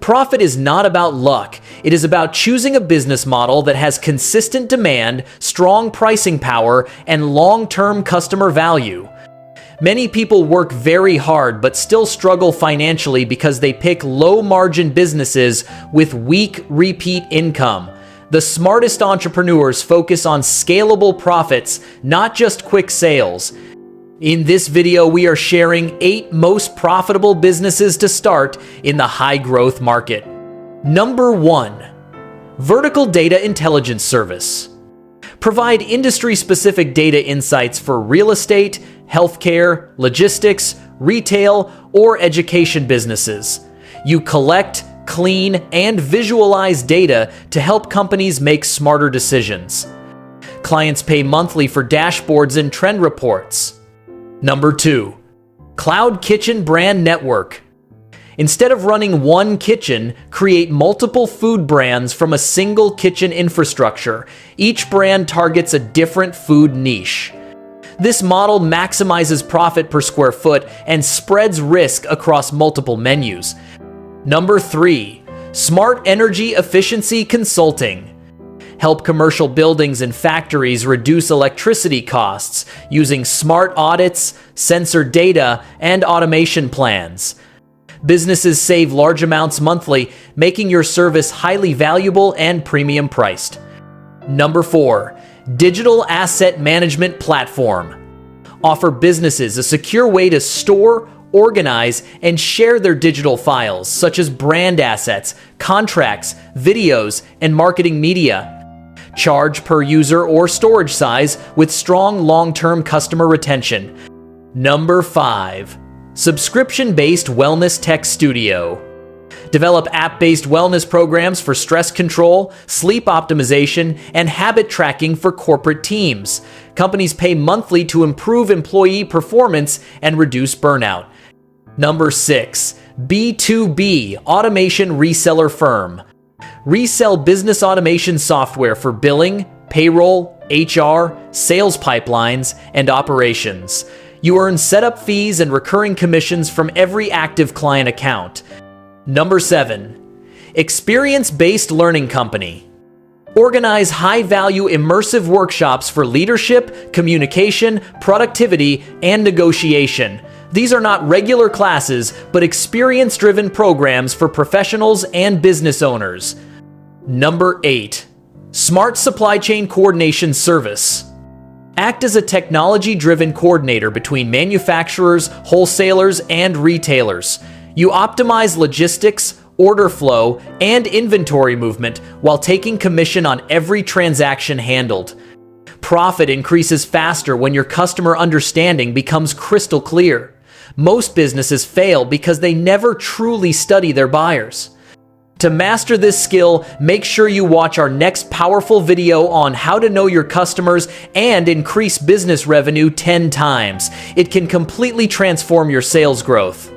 Profit is not about luck. It is about choosing a business model that has consistent demand, strong pricing power, and long-term customer value. Many people work very hard but still struggle financially because they pick low-margin businesses with weak repeat income. The smartest entrepreneurs focus on scalable profits, not just quick sales. In this video, we are sharing 8 most profitable businesses to start in the high-growth market. Number 1. Vertical Data Intelligence Service. Provide industry-specific data insights for real estate, healthcare, logistics, retail, or education businesses. You collect, clean, and visualize data to help companies make smarter decisions. Clients pay monthly for dashboards and trend reports. Number 2. Cloud Kitchen Brand Network. Instead of running one kitchen, create multiple food brands from a single kitchen infrastructure. Each brand targets a different food niche. This model maximizes profit per square foot and spreads risk across multiple menus. Number 3. Smart Energy Efficiency Consulting. Help commercial buildings and factories reduce electricity costs using smart audits, sensor data, and automation plans. Businesses save large amounts monthly, making your service highly valuable and premium priced. Number 4. Digital Asset Management Platform. Offer businesses a secure way to store, organize, and share their digital files, such as brand assets, contracts, videos, and marketing media. Charge per user or storage size with strong long-term customer retention. Number 5. Subscription-based Wellness Tech Studio. Develop app-based wellness programs for stress control, sleep optimization, and habit tracking for corporate teams. Companies pay monthly to improve employee performance and reduce burnout. Number 6. B2B Automation Reseller Firm. Resell business automation software for billing, payroll, HR, sales pipelines, and operations. You earn setup fees and recurring commissions from every active client account. Number 7. Experience-based learning company. Organize high-value immersive workshops for leadership, communication, productivity, and negotiation. These are not regular classes, but experience-driven programs for professionals and business owners. Number 8. Smart Supply Chain Coordination Service. Act as a technology-driven coordinator between manufacturers, wholesalers, and retailers. You optimize logistics, order flow, and inventory movement while taking commission on every transaction handled. Profit increases faster when your customer understanding becomes crystal clear. Most businesses fail because they never truly study their buyers. To master this skill, make sure you watch our next powerful video on how to know your customers and increase business revenue 10 times. It can completely transform your sales growth.